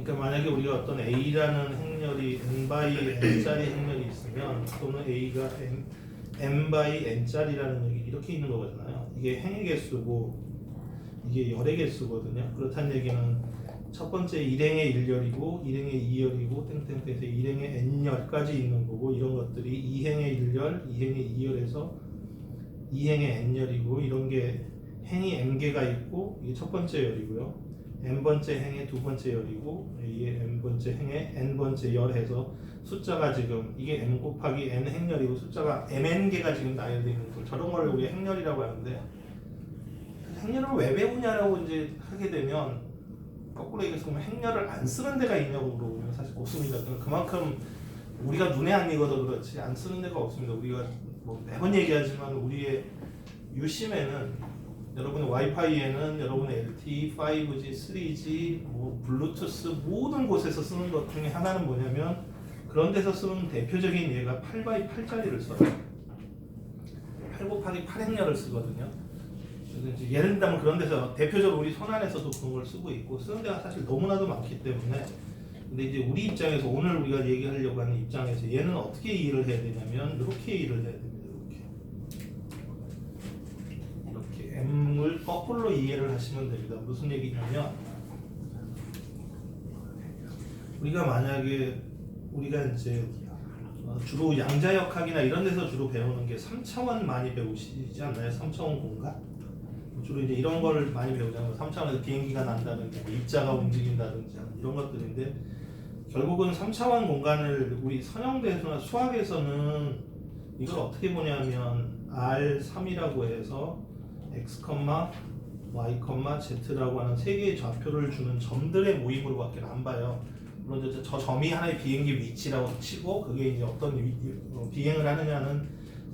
그러니까 만약에 우리가 어떤 A라는 행렬이 n by n짜리 행렬이 있으면 또는 A가 n by n짜리라는 얘기 이렇게 있는 거잖아요. 이게 행의 개수고 이게 열의 개수거든요. 그렇다는 얘기는 첫 번째 일행의 1열이고 일행의 2열이고 땡땡땡에서 일행의 n열까지 있는 거고 이런 것들이 이행의 1열, 이행의 2열에서 이행의 n열이고 이런 게 행이 m개가 있고 이게 첫 번째 열이고요. n번째 행의 두 번째 열이고 이게 n번째 행의 n번째 열해서 숫자가 지금 이게 n 곱하기 n 행열이고 숫자가 mn개가 지금 나열되어 있는 거 저런 걸 우리 행열이라고 하는데 행렬을 왜 배우냐라고 이제 하게 되면 거꾸로 얘기해서 행렬을 안 쓰는 데가 있냐고 물어보면 사실 없습니다. 그만큼 우리가 눈에 안 익어서 그렇지 안 쓰는 데가 없습니다. 우리가 뭐 매번 얘기하지만 우리의 유심에는 여러분의 와이파이에는 여러분의 LTE, 5G, 3G, 뭐 블루투스 모든 곳에서 쓰는 것 중에 하나는 뭐냐면 그런 데서 쓰는 대표적인 예가 8x8짜리를 써요. 8 곱하기 8행렬을 쓰거든요. 그래서 이제 예를 들면 그런 데서 대표적으로 우리 손안에서도 그런 걸 쓰고 있고 쓰는 데가 사실 너무나도 많기 때문에 근데 이제 우리 입장에서 오늘 우리가 얘기하려고 하는 입장에서 얘는 어떻게 이해를 해야 되냐면 이렇게 이해를 해야 됩니다. 이렇게 M을 거꾸로 이해를 하시면 됩니다. 무슨 얘기냐면 우리가 만약에 우리가 이제 주로 양자역학이나 이런 데서 주로 배우는 게 3차원 많이 배우시지 않나요? 3차원 공간? 주로 이제 이런 걸 많이 배우잖아요. 3차원에서 비행기가 난다든지 뭐 입자가 움직인다든지 이런 것들인데 결국은 3차원 공간을 우리 선형대에서나 수학에서는 이걸 어떻게 보냐면 R3이라고 해서 X, Y, Z라고 하는 세 개의 좌표를 주는 점들의 모임으로밖에 안 봐요. 물론 저 점이 하나의 비행기 위치라고 치고 그게 이제 어떤 비행을 하느냐는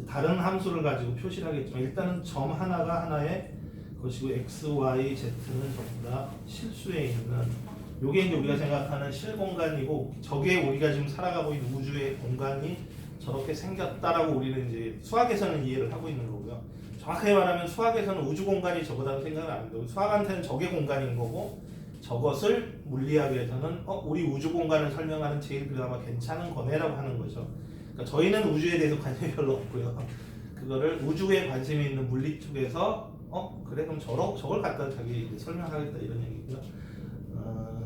다른 함수를 가지고 표시를 하겠지만 일단은 점 하나가 하나의 것이고 X, Y, Z는 전부 다 실수에 있는 요게 이제 우리가 생각하는 실공간이고 저게 우리가 지금 살아가고 있는 우주의 공간이 저렇게 생겼다라고 우리는 이제 수학에서는 이해를 하고 있는 거고요. 정확하게 말하면 수학에서는 우주 공간이 저거다고 생각을 안 해요. 수학한테는 저게 공간인 거고 저것을 물리학에서는 우리 우주 공간을 설명하는 제일 그나마 괜찮은 거네라고 하는 거죠. 그러니까 저희는 우주에 대해서 관심이 별로 없고요. 그거를 우주에 관심이 있는 물리 쪽에서 그래 그럼 저걸 갖다 자기 설명하겠다 이런 얘기고요.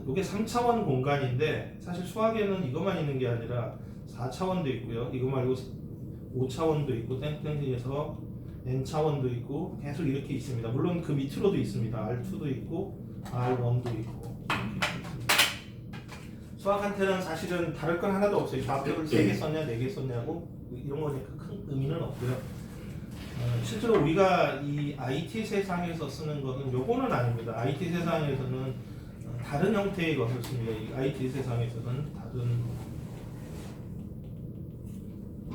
이게 3차원 공간인데 사실 수학에는 이것만 있는 게 아니라 4차원도 있고요. 이거 말고 5차원도 있고 땡땡해서 n차원도 있고 계속 이렇게 있습니다. 물론 그 밑으로도 있습니다. R2도 있고 R1도 있고 이렇게 있습니다. 수학한테는 사실은 다를 건 하나도 없어요. 좌표를 3개 썼냐 4개 썼냐고 이런 거니까 큰 의미는 없고요. 실제로 우리가 이 IT 세상에서 쓰는 것은 요거는 아닙니다. IT 세상에서는 다른 형태의 것을 씁니다. 이 IT 세상에서는 다른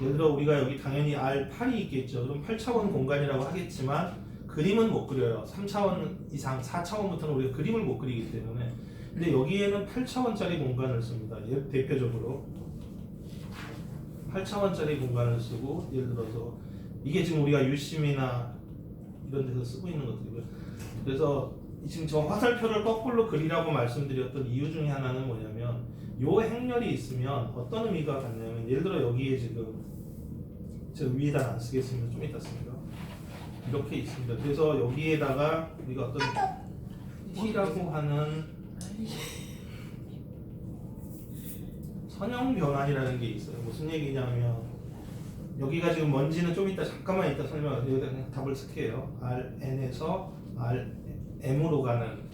예를 들어 우리가 여기 당연히 R8이 있겠죠. 그럼 8차원 공간이라고 하겠지만 그림은 못 그려요. 3차원 이상 4차원부터는 우리가 그림을 못 그리기 때문에 근데 여기에는 8차원짜리 공간을 씁니다. 대표적으로 8차원짜리 공간을 쓰고 예를 들어서 이게 지금 우리가 유심이나 이런 데서 쓰고 있는 것들이고요. 그래서 지금 저 화살표를 거꾸로 그리라고 말씀드렸던 이유 중에 하나는 뭐냐면 요 행렬이 있으면 어떤 의미가 갖냐면 예를 들어 여기에 지금 제가 위에다 안 쓰겠습니다. 좀 이따 씁니다. 이렇게 있습니다. 그래서 여기에다가 우리가 어떤 T라고 하는 선형 변환이라는 게 있어요. 무슨 얘기냐면 여기가 지금 뭔지는 좀 이따 잠깐만 이따 설명하세요. 그냥 답을 쓸게요. Rn에서 Rm으로 가는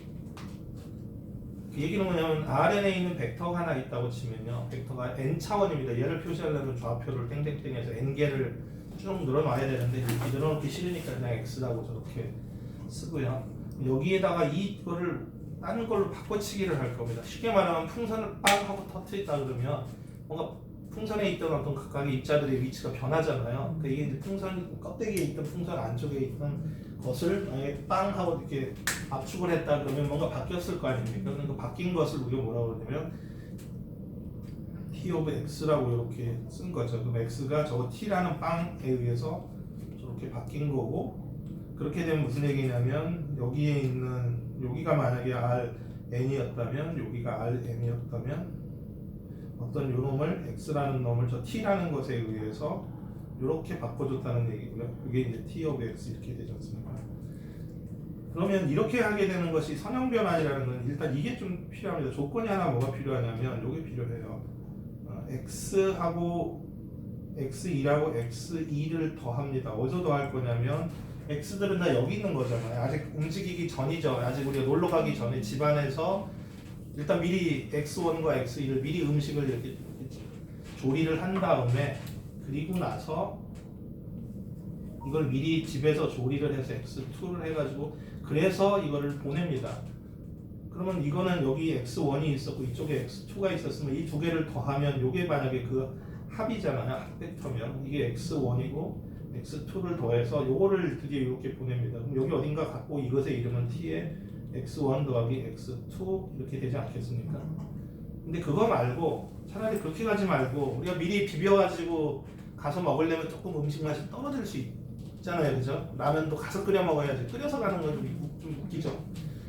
그 얘기는 뭐냐면 Rn에 있는 벡터가 하나 있다고 치면요. 벡터가 n차원입니다. 얘를 표시하려면 좌표를 땡땡땡해서 n개를 쭉 늘어놔야 되는데 이렇게 늘어놓기 싫으니까 그냥 x라고 저렇게 쓰고요. 여기에다가 이거를 다른 걸로 바꿔치기를 할 겁니다. 쉽게 말하면 풍선을 빵 하고 터뜨렸다 그러면 뭔가 풍선에 있던 어떤 각각의 입자들의 위치가 변하잖아요. 그러니까 이게 이제 풍선 껍데기에 있던 풍선 안쪽에 있던 것을 만약에 빵 하고 이렇게 압축을 했다 그러면 뭔가 바뀌었을 거 아닙니까? 그러니까 바뀐 것을 우리가 뭐라고 그러냐면 T of X라고 이렇게 쓴 거죠. 그럼 X가 저거 T라는 빵에 의해서 저렇게 바뀐 거고 그렇게 되면 무슨 얘기냐면 여기에 있는 여기가 만약에 n이었다면 여기가 Rn이었다면 어떤 요 놈을 x라는 놈을 저 t라는 것에 의해서 이렇게 바꿔줬다는 얘기고요. 이게 이제 t of x 이렇게 되지 않습니까? 그러면 이렇게 하게 되는 것이 선형 변환이라는 건 일단 이게 좀 필요합니다. 조건이 하나 뭐가 필요하냐면 이게 필요해요. x하고 x1하고 x2를 더합니다. 어디서 더할 거냐면 x들은 다 여기 있는 거잖아요. 아직 움직이기 전이죠. 아직 우리가 놀러 가기 전에 집안에서 일단 미리 x1과 x2를 미리 음식을 이렇게 조리를 한 다음에 그리고 나서 이걸 미리 집에서 조리를 해서 x2를 해가지고 그래서 이거를 보냅니다. 그러면 이거는 여기 x1이 있었고 이쪽에 x2가 있었으면 이 두 개를 더하면 이게 만약에 그 합이잖아요. 합벡터면 이게 x1이고 x2를 더해서 요거를 드디어 이렇게 보냅니다. 그럼 여기 어딘가 갖고 이것의 이름은 t에 x1 더하기 x2 이렇게 되지 않겠습니까? 근데 그거 말고 차라리 그렇게 가지 말고 우리가 미리 비벼가지고 가서 먹으려면 조금 음식 맛이 떨어질 수 있잖아요. 그죠? 라면도 가서 끓여 먹어야지. 끓여서 가는 건 좀 웃기죠.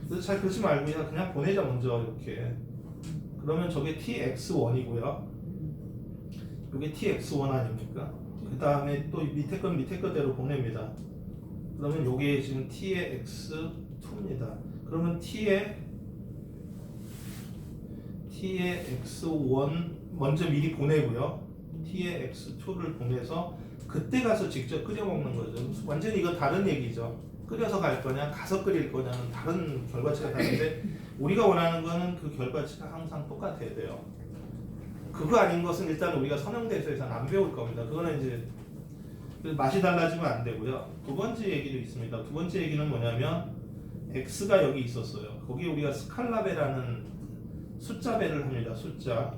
그래서 잘 그러지 말고 그냥 보내자 먼저 이렇게. 그러면 저게 tx1이고요. 이게 tx1 아닙니까? 그 다음에 또 밑에 건 밑에 거대로 보냅니다. 그러면 요게 지금 t의 x2입니다. 그러면 t의 x1 먼저 미리 보내고요. t의 x2를 보내서 그때 가서 직접 끓여 먹는 거죠. 완전히 이거 다른 얘기죠. 끓여서 갈 거냐, 가서 끓일 거냐는 다른 결과치가 다른데 우리가 원하는 거는 그 결과치가 항상 똑같아야 돼요. 그거 아닌 것은 일단 우리가 선형대수에서는 안 배울 겁니다. 그거는 이제 맛이 달라지면 안 되고요. 두 번째 얘기도 있습니다. 두 번째 얘기는 뭐냐면 x가 여기 있었어요. 거기 우리가 스칼라배라는 숫자배를 합니다. 숫자.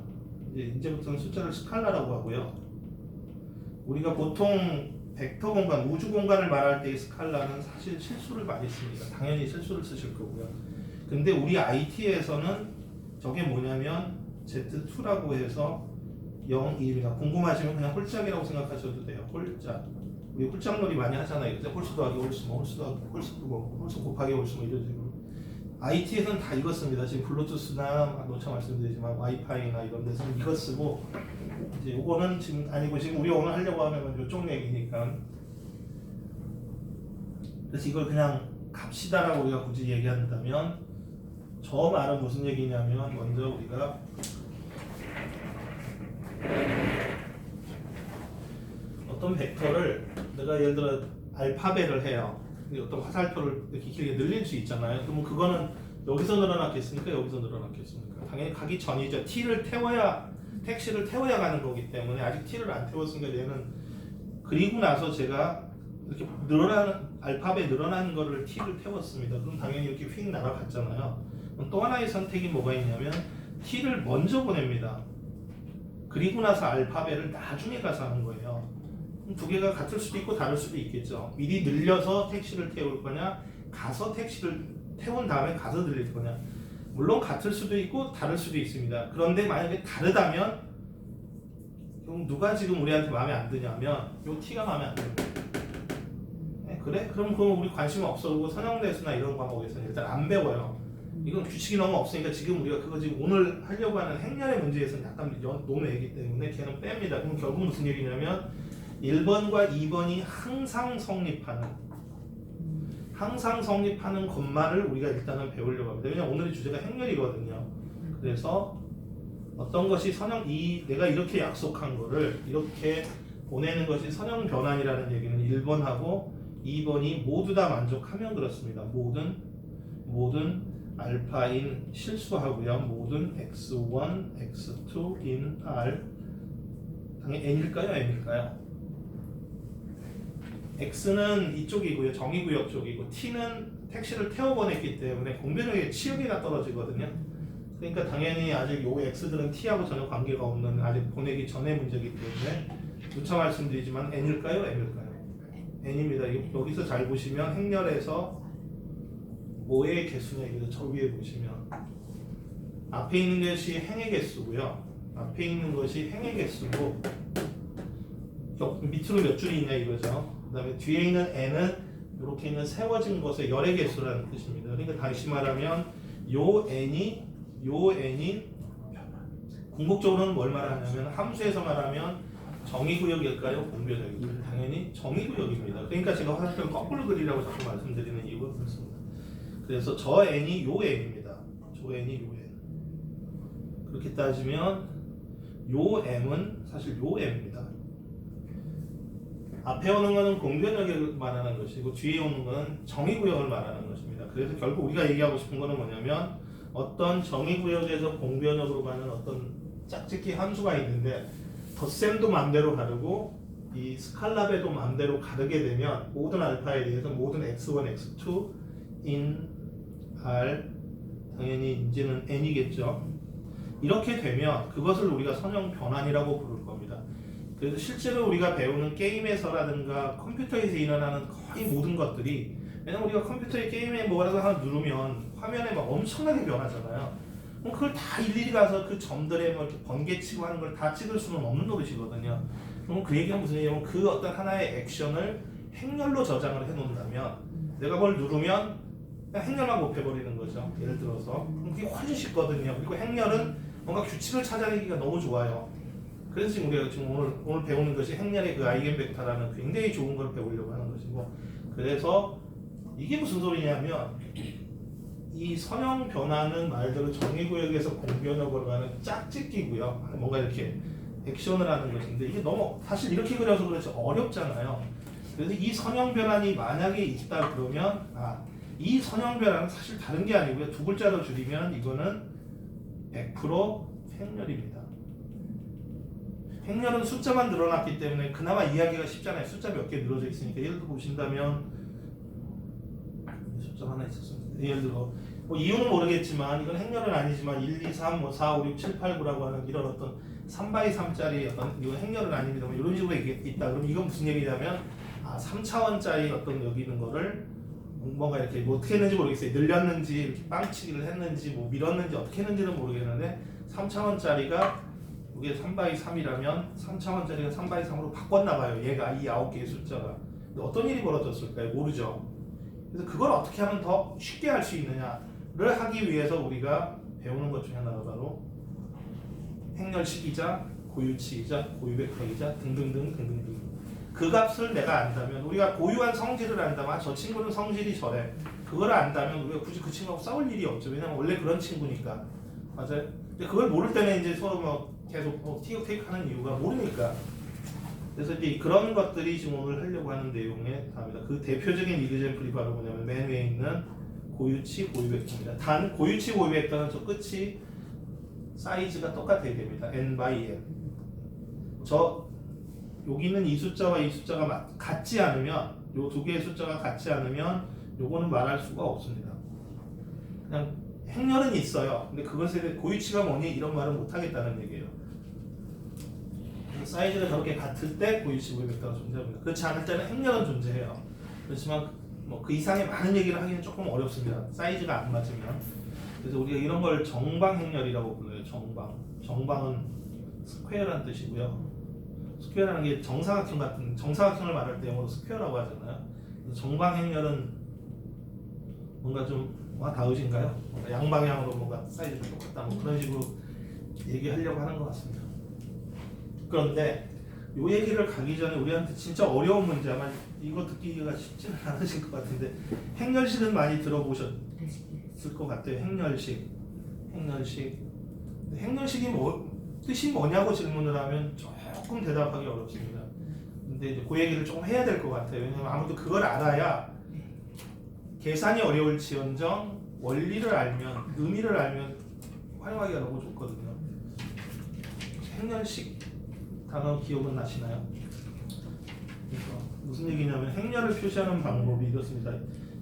이제부터는 숫자를 스칼라라고 하고요. 우리가 보통 벡터 공간, 우주 공간을 말할 때 스칼라는 사실 실수를 많이 씁니다. 당연히 실수를 쓰실 거고요. 근데 우리 IT에서는 저게 뭐냐면 Z2라고 해서 0, 1입니다. 궁금하시면 그냥 홀짝이라고 생각하셔도 돼요. 홀짝. 우리 홀짝놀이 많이 하잖아요. 그죠? 홀수 더하기 홀수, 홀수 더하기 홀수, 홀수 곱하기 홀수 이런 식으로. IT에서는 다 이거 씁니다. 지금 블루투스나 노차 말씀드리지만 와이파이나 이런 데서는 이거 쓰고 이제 요거는 지금 아니고 지금 우리 오늘 하려고 하면 이쪽 얘기니까 그래서 이걸 그냥 갑시다라고 우리가 굳이 얘기한다면 저 말은 무슨 얘기냐면 먼저 우리가 어떤 벡터를 내가 예를 들어 알파벳을 해요. 어떤 화살표를 이렇게 길게 늘릴 수 있잖아요. 그러면 그거는 여기서 늘어났겠습니까? 여기서 늘어났겠습니까? 당연히 가기 전이죠. t를 태워야 택시를 태워야 가는 거기 때문에 아직 t를 안 태웠으니까 얘는 그리고 나서 제가 이렇게 늘어나는 알파벳 늘어나는 거를 t를 태웠습니다. 그럼 당연히 이렇게 휙 날아갔잖아요. 그럼 또 하나의 선택이 뭐가 있냐면 t를 먼저 보냅니다. 그리고 나서 알파벳을 나중에 가서 하는 거예요. 두 개가 같을 수도 있고 다를 수도 있겠죠. 미리 늘려서 택시를 태울 거냐, 가서 택시를 태운 다음에 가서 늘릴 거냐. 물론 같을 수도 있고 다를 수도 있습니다. 그런데 만약에 다르다면 그럼 누가 지금 우리한테 마음에 안 드냐면 요 t가 마음에 안 듭니다. 네, 그래? 그럼 우리 관심 없어. 그리고 선형대수나 이런 과목에서는 일단 안 배워요. 이건 규칙이 너무 없으니까 지금 우리가 그거 지금 오늘 하려고 하는 행렬의 문제에서는 약간 논외이기 때문에 걔는 뺍니다. 그럼 결국 무슨 얘기냐면 1번과 2번이 항상 성립하는 것만을 우리가 일단은 배우려고 합니다. 왜냐면 오늘의 주제가 행렬이거든요. 그래서 어떤 것이 내가 이렇게 약속한 거를 이렇게 보내는 것이 선형 변환이라는 얘기는 1번하고 2번이 모두 다 만족하면 그렇습니다. 모든 알파인 실수하고요. 모든 x1, x2 in R 당연히 n일까요? m일까요? x는 이쪽이고요. 정의구역 쪽이고 t는 택시를 태워보냈기 때문에 공변형의 치역이가 떨어지거든요. 그러니까 당연히 아직 요 x들은 t하고 전혀 관계가 없는 아직 보내기 전의 문제이기 때문에 누차 말씀드리지만 n일까요? m일까요? n입니다. 여기서 잘 보시면 행렬에서 뭐의 개수냐 이거 저 위에 보시면 앞에 있는 것이 행의 개수고요. 앞에 있는 것이 행의 개수고 밑으로 몇 줄이 있냐 이거죠. 그 다음에 뒤에 있는 n은 이렇게 있는 세워진 것의 열의 개수라는 뜻입니다. 그러니까 다시 말하면 요 n이 궁극적으로는 뭘 말하냐면 함수에서 말하면 정의구역일까요? 공변역일까요? 당연히 정의구역입니다. 그러니까 제가 화살표를 거꾸로 그리라고 자꾸 말씀드리는 이유가 그렇습니다. 그래서 저 n이 요 n입니다. 저 n이 요 n. 그렇게 따지면 요 m은 사실 요 m입니다. 앞에 오는 거는 공변역을 말하는 것이고 뒤에 오는 거는 정의구역을 말하는 것입니다. 그래서 결국 우리가 얘기하고 싶은 거는 뭐냐면 어떤 정의구역에서 공변역으로 가는 어떤 짝짓기 함수가 있는데 덧셈도 맘대로 다르고 이 스칼라배도 맘대로 가르게 되면 모든 알파에 대해서 모든 x1, x2 in r 당연히 이제는 n이겠죠. 이렇게 되면 그것을 우리가 선형 변환이라고 부를 겁니다. 그래서 실제로 우리가 배우는 게임에서라든가 컴퓨터에서 일어나는 거의 모든 것들이 왜냐면 우리가 컴퓨터의 게임에 뭐라도 하나 누르면 화면에 막 엄청나게 변하잖아요. 그럼 그걸 다 일일이 가서 그 점들에 뭐 이렇게 번개치고 하는 걸 다 찍을 수는 없는 노릇이거든요. 그럼 그 얘기가 무슨 얘기냐면 그 어떤 하나의 액션을 행렬로 저장을 해놓는다면 내가 뭘 누르면 그냥 행렬만 곱해버리는 거죠. 예를 들어서 그럼 그게 훨씬 쉽거든요. 그리고 행렬은 뭔가 규칙을 찾아내기가 너무 좋아요. 그래서 지금 우리가 지금 오늘 배우는 것이 행렬의 그 아이겐벡터라는 굉장히 좋은 걸 배우려고 하는 것이고 그래서 이게 무슨 소리냐면 이 선형 변화는 말대로 정의구역에서 공변역으로 가는 짝짓기고요. 뭔가 이렇게 액션을 하는 것인데 이게 너무 사실 이렇게 그려서 그렇지 어렵잖아요. 그래서 이 선형 변환이 만약에 있다 그러면 이 선형 변환은 사실 다른 게 아니고요. 두 글자로 줄이면 이거는 100% 행렬입니다. 행렬은 숫자만 늘어났기 때문에 그나마 이해하기가 쉽잖아요. 숫자 몇 개 늘어져 있으니까 예를 들어 보신다면 숫자 하나 있었습니다. 예를 들어 뭐 이유는 모르겠지만 이건 행렬은 아니지만 1, 2, 3, 뭐 4, 5, 6, 7, 8, 9라고 하는 이런 어떤 3x3짜리 어떤 이건 행렬은 아닙니다. 뭐 이런 식으로 있다. 그럼 이건 무슨 얘기냐면 3차원짜리 어떤 여기 있는 거를 뭔가 이렇게 뭐 어떻게 했는지 모르겠어요. 늘렸는지 이렇게 빵치기를 했는지 뭐 밀었는지 어떻게 했는지는 모르겠는데 3차원짜리가 이게 3x3이라면 3차원짜리가 3x3으로 바꿨나봐요. 얘가 이 9개의 숫자가. 근데 어떤 일이 벌어졌을까요? 모르죠. 그래서 그걸 어떻게 하면 더 쉽게 할 수 있느냐를 하기 위해서 우리가 배우는 것 중에 하나가 바로 행렬식이자 고유치이자 고유벡터이자 등등등 그 값을 내가 안다면 우리가 고유한 성질을 안다면 저 친구는 성질이 저래 그걸 안다면 우리가 굳이 그 친구하고 싸울 일이 없죠. 왜냐면 원래 그런 친구니까. 맞아요? 근데 그걸 모를 때는 이제 서로 뭐 계속 티격태격 하는 이유가 모르니까. 그래서 이제 그런 것들이 지금 오늘 하려고 하는 내용에 답니다. 그 대표적인 이그젬플이 바로 뭐냐면 맨 위에 있는 고유치 고유벡터입니다. 단 고유치 고유벡터는 저 끝이 사이즈가 똑같아야 됩니다. n by n. 여기 있는 이 숫자와 이 숫자가 같지 않으면 요 두 개의 숫자가 같지 않으면 요거는 말할 수가 없습니다. 그냥 행렬은 있어요. 근데 그것에 대해 고유치가 뭐니 이런 말은 못 하겠다는 얘기예요. 사이즈가 저렇게 같을 때 고유치 고유벡터가 존재합니다. 그렇지 않을 때는 행렬은 존재해요. 그렇지만 뭐 그 이상의 많은 얘기를 하기는 조금 어렵습니다. 사이즈가 안 맞으면. 그래서 우리가 이런 걸 정방행렬이라고 불러요. 정방은 스퀘어라는 뜻이고요. 스퀘어라는 게 정사각형 같은 정사각형을 말할 때 영어로 스퀘어라고 하잖아요. 정방행렬은 뭔가 좀 다으신가요? 양방향으로 뭔가 사이즈가 똑같다 뭐 그런 식으로 얘기하려고 하는 것 같습니다. 그런데 이 얘기를 가기 전에 우리한테 진짜 어려운 문제 아마 이거 듣기가 쉽지는 않으실 것 같은데 행렬식은 많이 들어보셨을 것 같아요. 행렬식이 뜻이 뭐냐고 질문을 하면 조금 대답하기 어렵습니다. 근데 이제 그 얘기를 조금 해야 될 것 같아요. 왜냐면 아무도 그걸 알아야 계산이 어려울지언정 원리를 알면 의미를 알면 활용하기가 너무 좋거든요. 행렬식 단어 기억은 나시나요? 그러니까 무슨 얘기냐면 행렬을 표시하는 방법이 이렇습니다.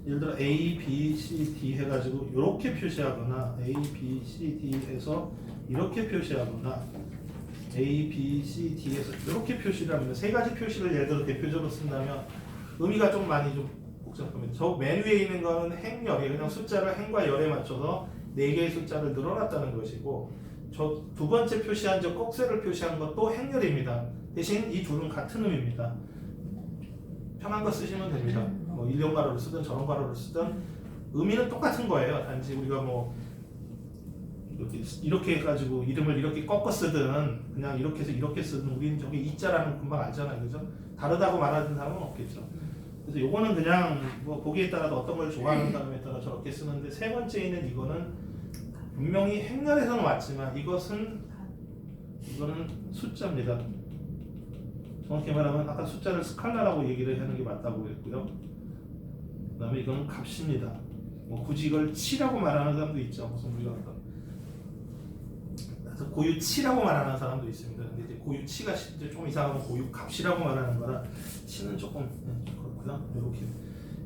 예를 들어 A, B, C, D 해가지고 이렇게 표시하거나 A, B, C, D에서 이렇게 표시하거나 A, B, C, D에서 이렇게 표시를 합니다. 세 가지 표시를 예를 들어 대표적으로 쓴다면 의미가 좀 많이 좀 복잡합니다. 저 맨 위에 있는 거는 행렬이에요. 그냥 숫자를 행과 열에 맞춰서 4개의 숫자를 늘어났다는 것이고 저 두 번째 표시한 저 꼭새를 표시한 것도 행렬입니다. 대신 이 둘은 같은 의미입니다. 편한 거 쓰시면 됩니다. 뭐 일련 가로를 쓰든 저런 가로를 쓰든 의미는 똑같은 거예요. 단지 우리가 뭐 이렇게 해가지고 이름을 이렇게 꺾어 쓰든 그냥 이렇게 해서 이렇게 쓰든 우리는 저게 이자라는 거 금방 알잖아요, 그죠? 다르다고 말하는 사람은 없겠죠. 그래서 요거는 그냥 뭐 보기에 따라서 어떤 걸 좋아하는 사람에 따라 저렇게 쓰는데, 세 번째는 이거는 분명히 행렬에서는 왔지만 이거는 숫자입니다. 정확히 말하면 아까 숫자를 스칼라라고 얘기를 하는 게 맞다고 했고요. 그 다음에 이거는 값입니다. 뭐 굳이 이걸 치라고 말하는 사람도 있죠. 무슨 우리가 그래서 고유치라고 말하는 사람도 있습니다. 근데 이제 고유치가 이제 좀 이상하면 고유값이라고 말하는 거라 치는 조금 그렇고요. 이렇게.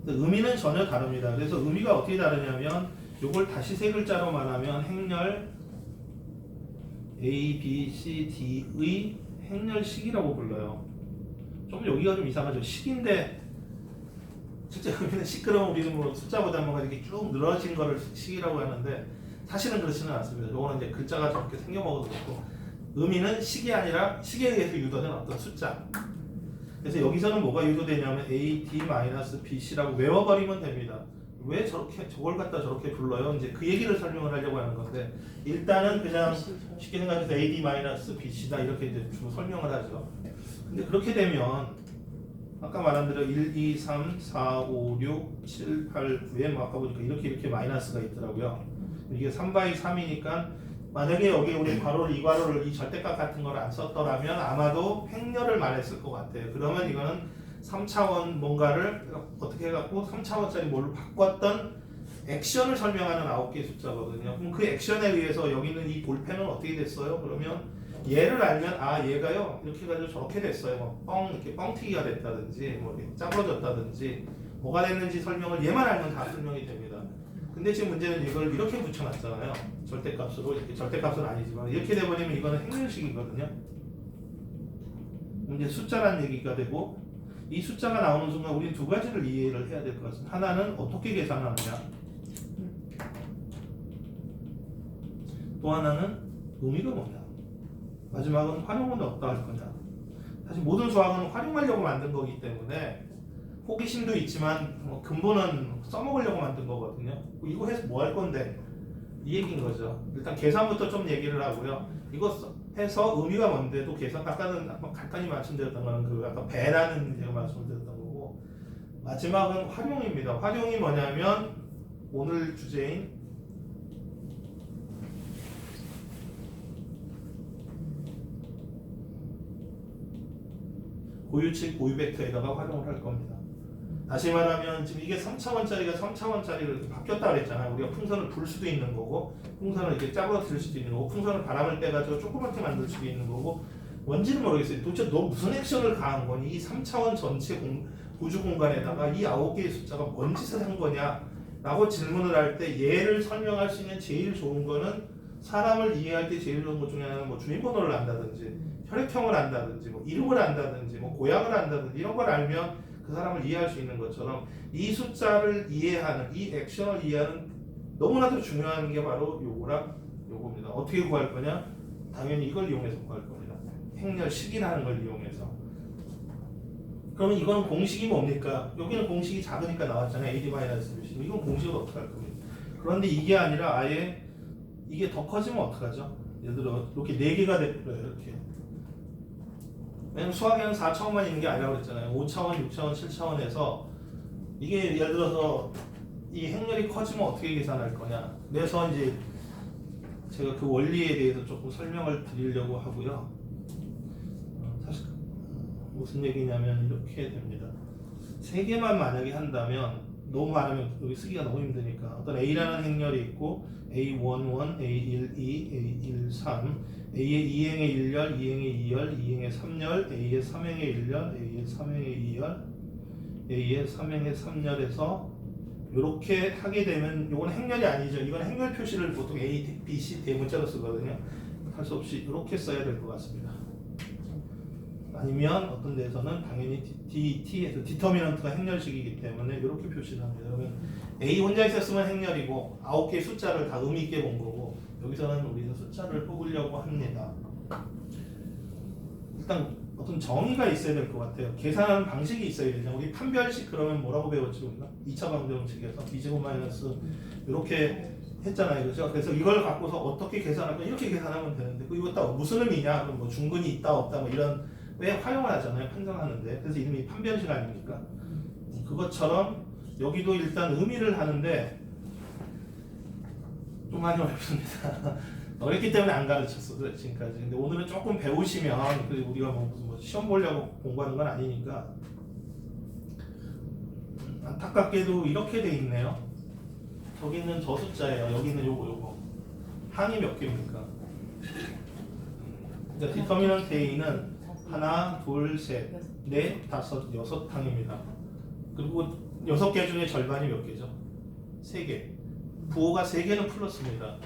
의미는 전혀 다릅니다. 그래서 의미가 어떻게 다르냐면 요걸 다시 세 글자로 말하면 행렬 A, B, C, D의 행렬식이라고 불러요. 좀 여기가 좀 이상하죠. 식인데 실제 의미는 시끄러운 우리는 뭐 숫자보다 뭔가 이렇게 쭉 늘어진 거를 식이라고 하는데 사실은 그렇지는 않습니다. 요거는 이제 글자가 저렇게 생겨먹어도 그렇고 의미는 식이 아니라 식에 의해서 유도된 어떤 숫자. 그래서 여기서는 뭐가 유도되냐면 A, D, B, C라고 외워버리면 됩니다. 왜 저렇게 저걸 갖다 저렇게 불러요? 이제 그 얘기를 설명을 하려고 하는 건데 일단은 그냥 쉽게 생각해서 A, D, B, C다 이렇게 이제 주로 설명을 하죠. 근데 그렇게 되면 아까 말한 대로 1, 2, 3, 4, 5, 6, 7, 8, 9에 뭐 아까 보니까 이렇게 마이너스가 있더라고요. 이게 3바이 3이니까 만약에 여기 우리 괄호를 이 괄호를 이 절대값 같은 걸 안 썼더라면 아마도 행렬을 말했을 것 같아요. 그러면 이거는 3차원 뭔가를 어떻게 해갖고 3차원짜리 뭘로 바꿨던 액션을 설명하는 9개의 숫자거든요. 그럼 그 액션에 의해서 여기 있는 이 볼펜은 어떻게 됐어요? 그러면 얘를 알면 아 얘가요 이렇게 해가지고 저렇게 됐어요. 뭐 이렇게 뻥튀기가 됐다든지 뭐 이렇게 짜부러졌다든지 뭐가 됐는지 설명을 얘만 알면 다 설명이 됩니다. 근데 지금 문제는 이걸 이렇게 붙여놨잖아요. 절대값으로 이렇게 절대값은 아니지만 이렇게 돼버리면 이거는 행렬식이거든요. 이제 숫자라는 얘기가 되고 이 숫자가 나오는 순간 우리는 두 가지를 이해를 해야 될 것 같습니다. 하나는 어떻게 계산하느냐, 또 하나는 의미가 뭐냐, 마지막은 활용은 어떠 할 거냐. 사실 모든 수학은 활용하려고 만든 거기 때문에 호기심도 있지만 뭐 근본은 써먹으려고 만든 거거든요. 이거 해서 뭐 할 건데 이 얘기인 거죠. 일단 계산부터 좀 얘기를 하고요. 이거 해서 의미가 뭔데 또 계산 아까는 간단히 말씀드렸던 거는 그 아까 배라는 제가 말씀드렸던 거고 마지막은 활용입니다. 활용이 뭐냐면 오늘 주제인 고유치 고유 벡터에다가 활용을 할 겁니다. 다시 말하면 지금 이게 3차원짜리가 3차원짜리로 바뀌었다 그랬잖아요. 우리가 풍선을 불 수도 있는 거고 풍선을 이렇게 짜부러뜨릴 수도 있는 거고 풍선을 바람을 빼가지고 조그맣게 만들 수도 있는 거고 뭔지는 모르겠어요. 도대체 너 무슨 액션을 가한 거니? 이 3차원 전체 우주 공간에다가 이 9개의 숫자가 뭔 짓을 한 거냐? 라고 질문을 할 때 얘를 설명할 수 있는 제일 좋은 거는 사람을 이해할 때 제일 좋은 것 중에 하나는 뭐 주민번호를 안다든지 혈액형을 안다든지 뭐 이름을 안다든지 뭐 고향을 안다든지 이런 걸 알면 그 사람을 이해할 수 있는 것처럼 이 숫자를 이해하는 이 액션을 이해하는 너무나도 중요한 게 바로 요겁니다. 어떻게 구할 거냐? 당연히 이걸 이용해서 구할 겁니다. 행렬식이라는 걸 이용해서. 그러면 이거는 공식이 뭡니까? 여기는 공식이 작으니까 나왔잖아요. AD-BC. 이건 공식을 어떻게 할 겁니까? 그런데 이게 아니라 아예 이게 더 커지면 어떡하죠? 예를 들어 이렇게 4개가 돼버려요. 이렇게. 왜냐면 수학에는 4차원만 있는 게 아니라고 그랬잖아요. 5차원, 6차원, 7차원에서 이게 예를 들어서 이 행렬이 커지면 어떻게 계산할 거냐. 그래서 이제 제가 그 원리에 대해서 조금 설명을 드리려고 하고요. 사실 무슨 얘기냐면 이렇게 됩니다. 3개만 만약에 한다면 너무 많으면 여기 쓰기가 너무 힘드니까 어떤 A라는 행렬이 있고 A11, A12, A13, A의 2행의 1열, 2행의 2열, 2행의 3열, A의 3행의 1열, A의 3행의 2열, A의 3행의 3열에서 이렇게 하게 되면 이건 행렬이 아니죠. 이건 행렬 표시를 보통 A, B, C 대문자로 쓰거든요. 할 수 없이 이렇게 써야 될 것 같습니다. 아니면 어떤 데서는 당연히 T에서 디터미넌트가 행렬식이기 때문에 이렇게 표시를 합니다. 그러면 A 혼자 있었으면 행렬이고 9개의 숫자를 다 의미 있게 본 거고 여기서는 우리는 숫자를 뽑으려고 합니다. 일단 어떤 정의가 있어야 될 것 같아요. 계산하는 방식이 있어야 되죠. 우리 판별식 그러면 뭐라고 배웠지 우리가? 2차 방정식에서 B제곱 마이너스 이렇게 했잖아요, 그죠? 그래서 이걸 갖고서 어떻게 계산할까? 이렇게 계산하면 되는데, 그 이거 딱 무슨 의미냐? 그럼 뭐 중근이 있다 없다 뭐 이런 왜 활용을 하잖아요, 판정하는데. 그래서 이름이 판변식 아닙니까? 그것처럼 여기도 일단 의미를 하는데 좀 많이 어렵습니다. 어렵기 때문에 안 가르쳤어 지금까지. 근데 오늘은 조금 배우시면, 그리고 우리가 뭐 시험 보려고 공부하는 건 아니니까. 안타깝게도 이렇게 돼 있네요. 저기는 저 숫자예요. 여기는 요거. 항이 몇 개입니까? 그러니까 디터미넌트 A는 하나, 둘, 셋, 넷, 다섯, 여섯 항입니다. 그리고 6개 중에 절반이 몇 개죠? 3개. 부호가 3개는 플러스입니다.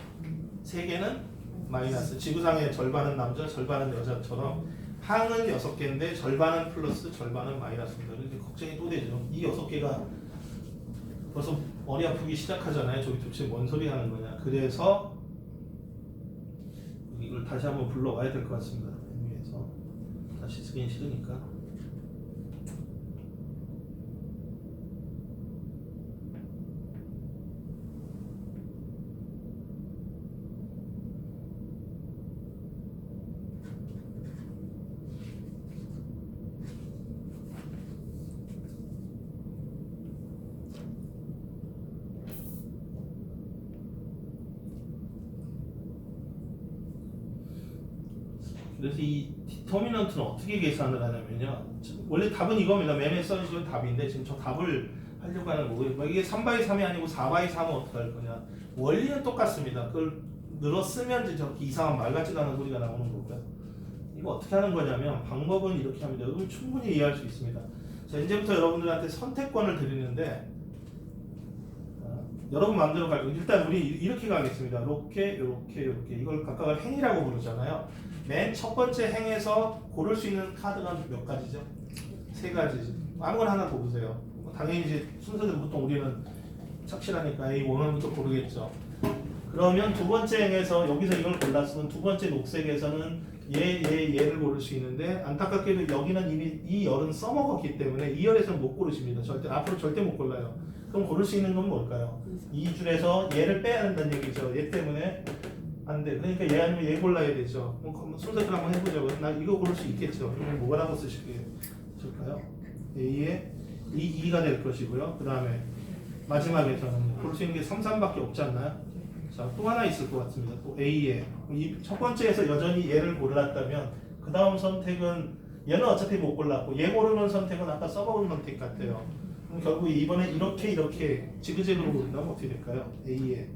3개는 마이너스. 지구상의 절반은 남자, 절반은 여자처럼 항은 6개인데 절반은 플러스, 절반은 마이너스입니다. 이렇게 걱정이 또 되죠. 이 6개가 벌써 머리 아프기 시작하잖아요. 저기 도대체 뭔 소리 하는 거냐. 그래서 이걸 다시 한번 불러와야 될 것 같습니다. 위에서 다시 쓰긴 싫으니까. 그래서 이 디터미넌트는 어떻게 계산을 하냐면요. 원래 답은 이겁니다. 맨에 써주신 답인데 지금 저 답을 하려고 하는 거고요. 이게 3x3이 아니고 4x3은 어떻게 할 거냐. 원리는 똑같습니다. 그걸 늘어쓰면 이제 저렇게 이상한 말 같지도 않은 소리가 나오는 거고요. 이거 어떻게 하는 거냐면 방법은 이렇게 합니다. 여러분 충분히 이해할 수 있습니다. 자, 이제부터 여러분들한테 선택권을 드리는데 여러분 마음대로 갈게요. 일단 우리 이렇게 가겠습니다. 이렇게 이걸 각각을 행이라고 부르잖아요. 맨 첫 번째 행에서 고를 수 있는 카드가 몇 가지죠? 3가지죠. 아무거나 하나 고르세요. 당연히 이제 순서대로 보통 우리는 착실하니까 A 원원부터 고르겠죠. 그러면 두 번째 행에서 여기서 이걸 골랐으면 두 번째 녹색에서는 얘를 고를 수 있는데 안타깝게도 여기는 이미 이 열은 써먹었기 때문에 이 열에서는 못 고르십니다. 앞으로 절대 못 골라요. 그럼 고를 수 있는 건 뭘까요? 이 줄에서 얘를 빼야 된다는 얘기죠. 얘 때문에 안 돼. 그러니까 얘 아니면 얘 골라야 되죠. 그럼 순서대로 한번 해보자고. 나 이거 고를 수 있겠죠. 그럼 뭐라고 쓰실까요? A에 2가 될 것이고요. 그 다음에 마지막에서는 고를 수 있는 게 3, 3밖에 없지 않나요? 자, 또 하나 있을 것 같습니다. 또 A에 이 첫 번째에서 여전히 얘를 골랐다면 그 다음 선택은 얘는 어차피 못 골랐고 얘 고르는 선택은 아까 써먹은 선택 같아요. 그럼 결국 이번에 이렇게 지그재그로 고른다면 어떻게 될까요? A에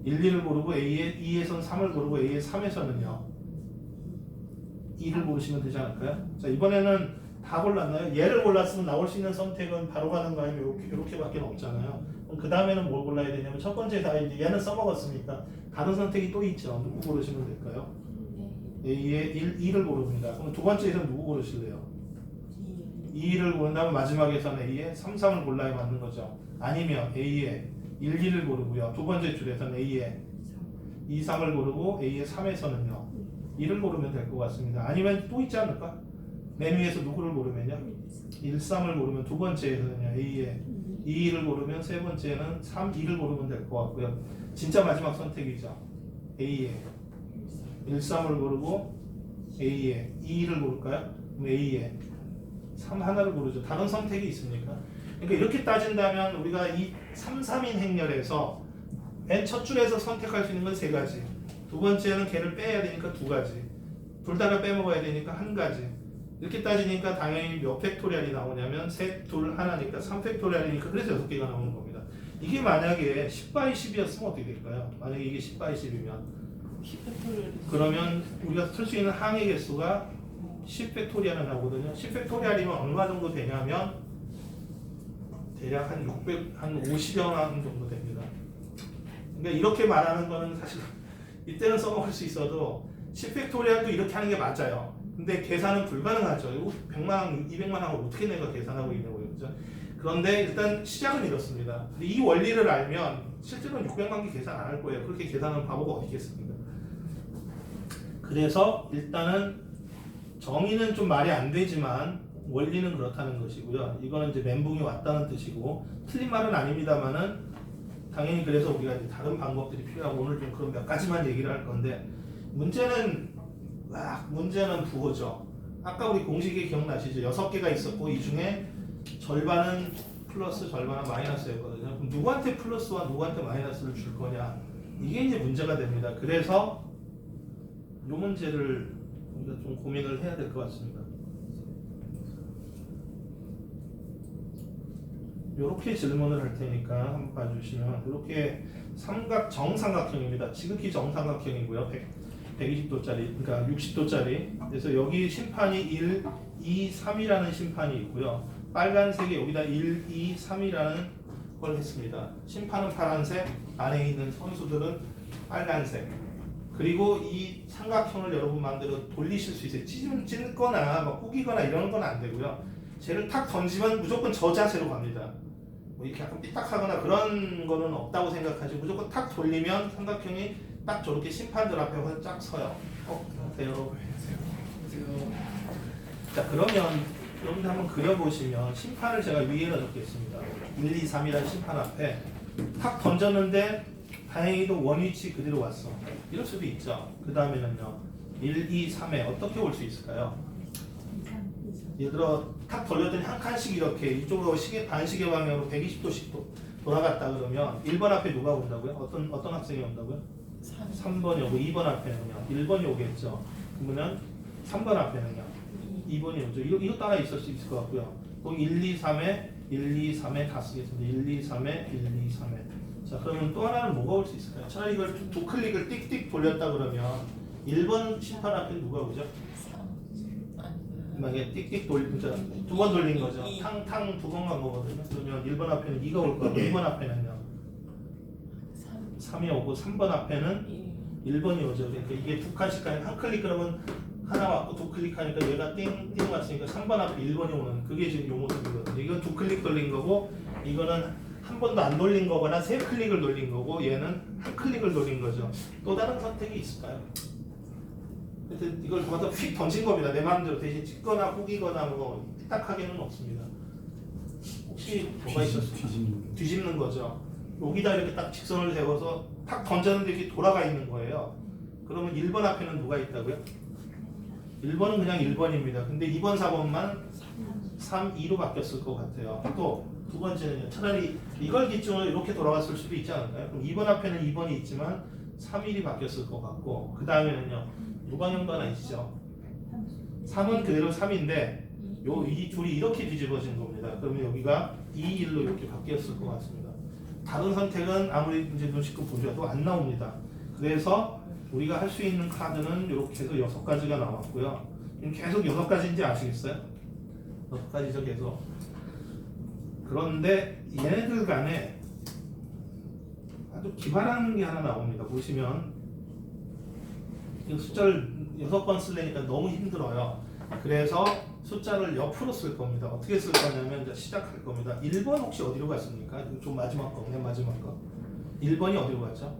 1, 2를 고르고 A에 2에선 3을 고르고 A에 3에서는요 2를 고르시면 되지 않을까요? 자, 이번에는 다 골랐나요? 얘를 골랐으면 나올 수 있는 선택은 바로 가는 거 아니면 이렇게밖에 없잖아요. 그럼 그 다음에는 뭘 골라야 되냐면 첫 번째 다 이제 얘는 써먹었으니까 다른 선택이 또 있죠. 누구 고르시면 될까요? A에 2를 고릅니다. 그럼 두 번째에서는 누구 고르실래요? 2를 고른다면 마지막에서는 A에 3, 3을 골라야 맞는 거죠. 아니면 A에 1, 2를 고르고요. 두 번째 줄에서는 A에 2, 3을 고르고 A에 3에서는요 1을 고르면 될 것 같습니다. 아니면 또 있지 않을까? 맨 위에서 누구를 고르면요 1, 3을 고르면 두 번째에서는요 A에 2, 2를 고르면 세 번째는 3, 2를 고르면 될 것 같고요. 진짜 마지막 선택이죠. A에 1, 3을 고르고 A에 2, 2를 고를까요? 그럼 A에 3 하나를 고르죠. 다른 선택이 있습니까? 그러니까 이렇게 따진다면 우리가 이 3, 3인 행렬에서 맨 첫 줄에서 선택할 수 있는 건 3가지. 두 번째는 걔를 빼야 되니까 2가지. 둘 다를 빼먹어야 되니까 1가지. 이렇게 따지니까 당연히 몇 팩토리얼이 나오냐면 셋, 둘, 하나니까 3팩토리얼이니까 그래서 6개가 나오는 겁니다. 이게 만약에 10/10이었으면 어떻게 될까요? 만약에 이게 10/10이면 10팩토리얼 그러면 우리가 쓸 수 있는 항의 개수가 10팩토리얼이 나오거든요. 10팩토리얼이면 얼마 정도 되냐면 대략 한 50여 항 정도 됩니다. 그러니까 이렇게 말하는 거는 사실 이때는 써먹을 수 있어도 10팩토리얼도 이렇게 하는 게 맞아요. 근데 계산은 불가능하죠. 100만 항, 200만 항을 어떻게 내가 계산하고 있는 거예요. 그죠? 그런데 일단 시작은 이렇습니다. 근데 이 원리를 알면 실제로는 600만 개 계산 안 할 거예요. 그렇게 계산하는 바보가 어디 있겠습니까? 그래서 일단은 정의는 좀 말이 안 되지만 원리는 그렇다는 것이고요. 이거는 이제 멘붕이 왔다는 뜻이고 틀린 말은 아닙니다만은 당연히 그래서 우리가 이제 다른 방법들이 필요하고 오늘 좀 그런 몇 가지만 얘기를 할 건데 문제는 부호죠. 아까 우리 공식이 기억나시죠? 6개가 있었고 이 중에 절반은 플러스 절반은 마이너스였거든요. 그럼 누구한테 플러스와 누구한테 마이너스를 줄 거냐? 이게 이제 문제가 됩니다. 그래서 이 문제를 우리가 좀 고민을 해야 될 것 같습니다. 이렇게 질문을 할 테니까 한번 봐주시면 이렇게 정삼각형입니다. 지극히 정삼각형이고요. 120도짜리, 그러니까 60도짜리. 그래서 여기 심판이 1, 2, 3이라는 심판이 있고요. 빨간색이 여기다 1, 2, 3이라는 걸 했습니다. 심판은 파란색, 안에 있는 선수들은 빨간색. 그리고 이 삼각형을 여러분 마음대로 돌리실 수 있어요. 찢거나 막 꾸기거나 이런 건 안 되고요. 쟤를 탁 던지면 무조건 저 자세로 갑니다. 뭐 이렇게 약간 삐딱하거나 그런 거는 없다고 생각하시고 무조건 탁 돌리면 삼각형이 딱 저렇게 심판들 앞에 와서 쫙 서요. 안녕하세요. 자, 그러면 여러분들 한번 그려보시면 심판을 제가 위에다 적겠습니다. 1, 2, 3이라는 심판 앞에 탁 던졌는데 다행히도 원위치 그대로 왔어. 이럴 수도 있죠. 그 다음에는요. 1, 2, 3에 어떻게 올 수 있을까요? 예를 들어 탁 돌렸더니 한 칸씩 이렇게 이쪽으로 반시계 방향으로 120도씩 돌아갔다 그러면 1번 앞에 누가 온다고요? 어떤 학생이 온다고요? 3번이 오고 2번 앞에는요. 1번이 오겠죠. 그러면 3번 앞에는요. 2번이 오죠. 이거 따라 있을 수 있을 것 같고요. 또 1, 2, 3에 1, 2, 3에 다 쓰겠습니다. 1, 2, 3에 1, 2, 3에. 자, 그러면 또 하나는 뭐가 올 수 있을까요? 차라리 이걸 두 클릭을 띡띡 돌렸다 그러면 1번 심판 앞에 누가 오죠? 만약에 띡띡 돌리자 두 번 돌린 거죠. 탕탕 두 번 간 거거든요. 그러면 1번 앞에는 2가 올 거고 2번 앞에는요. 3이 오고 3번 앞에는 1번이 오죠. 그러니까 이게 두 칸씩 가니까 한 클릭 그러면 하나 왔고 두 클릭하니까 얘가 띵띵 왔으니까 3번 앞에 1번이 오는 그게 지금 요 모습이거든요. 이건 두 클릭 돌린 거고 이거는 한 번도 안 돌린 거거나 세 클릭을 돌린 거고 얘는 한 클릭을 돌린 거죠. 또 다른 선택이 있을까요? 하여튼 이걸 누가 휙 던진 겁니다. 내 마음대로 대신 찍거나 꾸기거나 뭐 삐딱하게는 없습니다. 혹시 뭐가 있었을까? 뒤집는 거죠. 여기다 이렇게 딱 직선을 세워서 탁 던졌는데 이렇게 돌아가 있는 거예요. 그러면 1번 앞에는 누가 있다고요? 1번은 그냥 1번입니다. 근데 2번, 4번만 3, 2로 바뀌었을 것 같아요. 또 두 번째는요. 차라리 이걸 기준으로 이렇게 돌아갔을 수도 있지 않을까요? 그럼 2번 앞에는 2번이 있지만 3, 1이 바뀌었을 것 같고 그 다음에는요. 무방형도 하나 있죠. 3은 그대로 3인데 이 둘이 이렇게 뒤집어진 겁니다. 그러면 여기가 2, 1로 이렇게 바뀌었을 것 같습니다. 다른 선택은 아무리 이제 눈치껏 보셔도 안 나옵니다. 그래서 우리가 할 수 있는 카드는 이렇게 해서 6가지가 나왔고요. 계속 6가지인지 아시겠어요? 6가지죠 계속. 그런데 얘네들 간에 아주 기발한 게 하나 나옵니다. 보시면 숫자를 6번 쓰려니까 너무 힘들어요. 그래서 숫자를 옆으로 쓸 겁니다. 어떻게 쓸 거냐면 이제 시작할 겁니다. 1번 혹시 어디로 갔습니까? 좀 마지막 거, 그냥 마지막 거. 1번이 어디로 갔죠?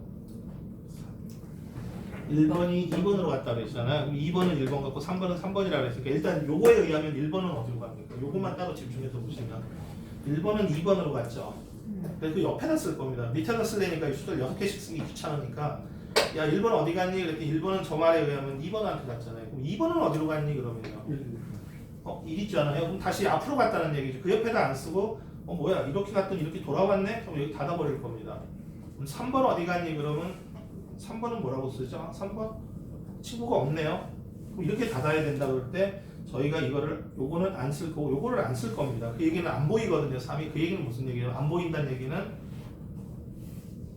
1번이 2번으로 갔다 그랬잖아요. 그럼 2번은 1번 같고 3번은 3번이라고 그랬으니까 일단 요거에 의하면 1번은 어디로 갑니까? 요거만 따로 집중해서 보시면 1번은 2번으로 갔죠. 그래서 그 옆에다 쓸 겁니다. 밑에다 쓰려니까 이 숫자를 6개씩 쓰기 귀찮으니까 야 1번 어디 갔니? 그랬더니 1번은 저 말에 의하면 2번한테 갔잖아요. 그럼 2번은 어디로 갔니? 그러면요. 1 있잖아요. 그럼 다시 앞으로 갔다는 얘기죠. 그 옆에다 안 쓰고 뭐야 이렇게 갔더니 이렇게 돌아왔네? 그럼 여기 닫아버릴 겁니다. 그럼 3번 어디 갔니? 그러면 3번은 뭐라고 쓰죠? 3번? 친구가 없네요. 그럼 이렇게 닫아야 된다 그럴 때 저희가 요거는 안 쓸 거고 요거를 안 쓸 겁니다. 그 얘기는 안 보이거든요. 3이 그 얘기는 무슨 얘기예요? 안 보인다는 얘기는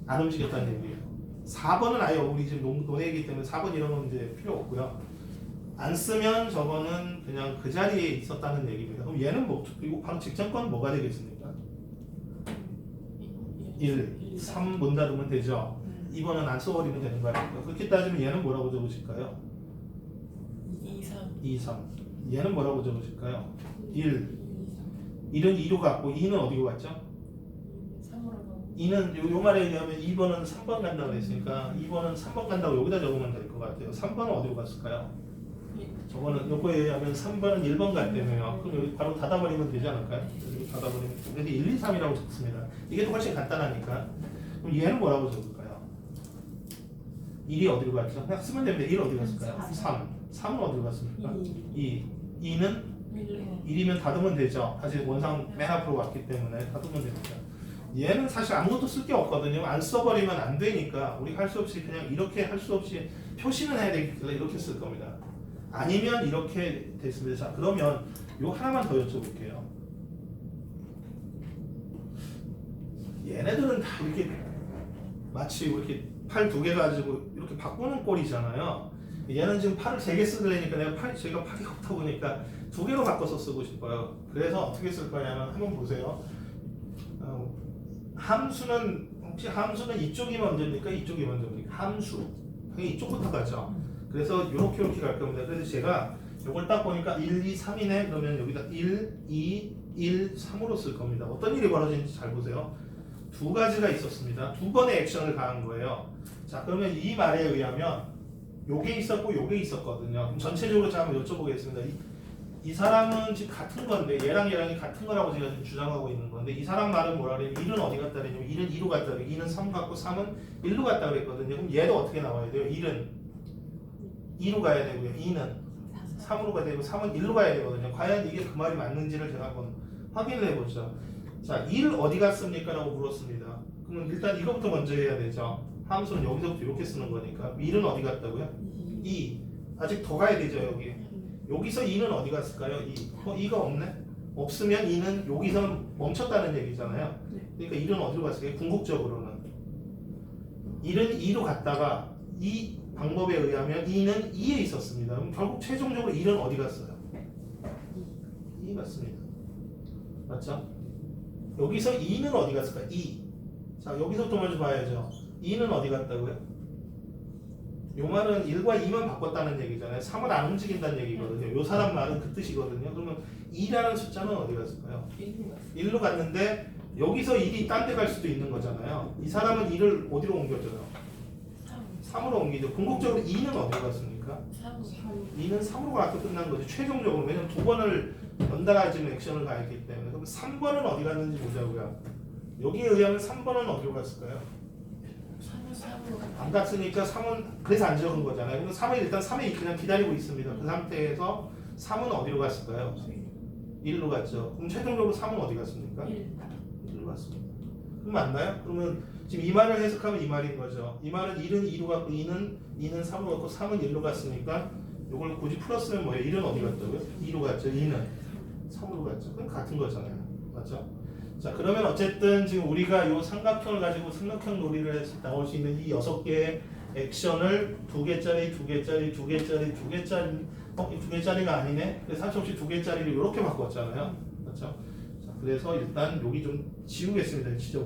안 움직였다는 얘기예요. 4번은 아예 우리 지금 논의이기 때문에 4번 이런 건 이제 필요 없고요. 안 쓰면 저거는 그냥 그 자리에 있었다는 얘기입니다. 그럼 얘는 그리고 바로 직전 건 뭐가 되겠습니까? 1, 3 문 닫으면 되죠. 2번은 안 써버리면 되는 거 아닙니까? 그렇게 따지면 얘는 뭐라고 적으실까요? 2, 3. 얘는 뭐라고 적으실까요? 1. 1은 2로 갔고 2는 어디로 갔죠? 2는 요 말에 의하면 2번은 3번 간다고 그랬으니까 2번은 3번 간다고 여기다 적으면 될 것 같아요. 3번은 어디로 갔을까요? 저거는 요거에 의하면 3번은 1번 갔다며요. 그럼 여기 바로 닫아버리면 되지 않을까요? 여기 닫아버리면 그래서 1, 2, 3이라고 적습니다. 이게 더 훨씬 간단하니까. 그럼 얘는 뭐라고 적을까요? 1이 어디로 갔죠? 그냥 쓰면 됩니다. 1 어디 갔을까요? 3. 3은 어디로 갔습니까? 2. 2는 1이면 닫으면 되죠. 사실 원상 맨 앞으로 왔기 때문에 닫으면 됩니다. 얘는 사실 아무것도 쓸 게 없거든요. 안 써버리면 안 되니까 우리 할 수 없이 그냥 이렇게 할 수 없이 표시는 해야 되길래 이렇게 쓸 겁니다. 아니면 이렇게 됐습니다. 자, 그러면 요 하나만 더 여쭤볼게요. 얘네들은 다 이렇게 마치 이렇게 팔 2개 가지고 이렇게 바꾸는 꼴이잖아요. 얘는 지금 팔을 3개 쓰려니까 제가 팔이 없다 보니까 2개로 바꿔서 쓰고 싶어요. 그래서 어떻게 쓸 거냐면 한번 보세요. 함수는 혹시 함수는 이쪽이 먼저입니까? 이쪽이 먼저입니까? 함수. 당연히 이쪽부터 가죠. 그래서 이렇게 갈 겁니다. 그래서 제가 이걸 딱 보니까 1, 2, 3이네. 그러면 여기다 1, 2, 1, 3으로 쓸 겁니다. 어떤 일이 벌어지는지 잘 보세요. 2가지가 있었습니다. 2번의 액션을 가한 거예요. 자, 그러면 이 말에 의하면 요게 있었고 요게 있었거든요. 그럼 전체적으로 제가 한번 여쭤보겠습니다. 이 사람은 지금 같은 건데 얘랑이 같은 거라고 제가 지금 주장하고 있는 건데 이 사람 말은 뭐라 그래요? 1은 어디 갔다 그랬냐면 1은 2로 갔다 그래요. 2는 3 같고 3은 1로 갔다 그랬거든요. 그럼 얘도 어떻게 나와야 돼요? 1은 2로 가야 되고요. 2는 3으로 가야 되고 3은 1로 가야 되거든요. 과연 이게 그 말이 맞는지를 제가 한번 확인을 해보죠. 자, 1 어디 갔습니까? 라고 물었습니다. 그러면 일단 이거부터 먼저 해야 되죠. 함수는 여기서부터 이렇게 쓰는 거니까 1은 어디 갔다고요? 2. 아직 더 가야 되죠. 여기서 2는 어디 갔을까요? 2. 2가 없네? 없으면 2는 여기서 멈췄다는 얘기잖아요. 그러니까 1은 어디로 갔을까요? 궁극적으로는 1은 2로 갔다가 이 방법에 의하면 2는 2에 있었습니다. 그럼 결국 최종적으로 1은 어디 갔어요? 2 갔습니다. 맞죠? 여기서 2는 어디 갔을까요? 2. 자, 여기서부터 먼저 봐야죠. 2는 어디 갔다고요? 요 말은 1과 2만 바꿨다는 얘기잖아요. 3은 안 움직인다는 얘기거든요. 요 사람 말은 그 뜻이거든요. 그러면 2라는 숫자는 어디 갔을까요? 1로 갔는데 여기서 1이 딴 데 갈 수도 있는 거잖아요. 이 사람은 1을 어디로 옮겨줘요? 3으로 옮기죠. 궁극적으로 2는 어디로 갔습니까? 2는 3으로 가서 끝난 거죠. 최종적으로. 왜냐면 2번을 연달아 지금 액션을 가했기 때문에. 그럼 3번은 어디 갔는지 보자고요. 여기에 의하면 3번은 어디로 갔을까요? 안 갔으니까 3은 그래서 안 적은 거잖아요. 그럼 3은 일단 3에 그냥 기다리고 있습니다. 그 상태에서 3은 어디로 갔을까요? 1로 갔죠. 그럼 최종적으로 3은 어디 갔습니까? 1로 갔습니다. 그럼 맞나요? 그러면 지금 이 말을 해석하면 이 말인 거죠. 이 말은 1은 2로 갔고 2는 3으로 갔고 3은 1로 갔으니까 이걸 굳이 풀었으면 뭐예요? 1은 어디 갔다고요? 2로 갔죠. 2는 3으로 갔죠. 그럼 같은 거잖아요. 맞죠? 자, 그러면 어쨌든 지금 우리가 이 삼각형을 가지고 삼각형 놀이를 해서 나올 수 있는 이 6개의 액션을 2개짜리, 2개짜리, 2개짜리, 2개짜리, 이 2개짜리가 아니네? 그래서 사실 없이 2개짜리를 이렇게 바꿨잖아요. 맞죠? 자, 그래서 일단 여기 좀 지우겠습니다. 지적.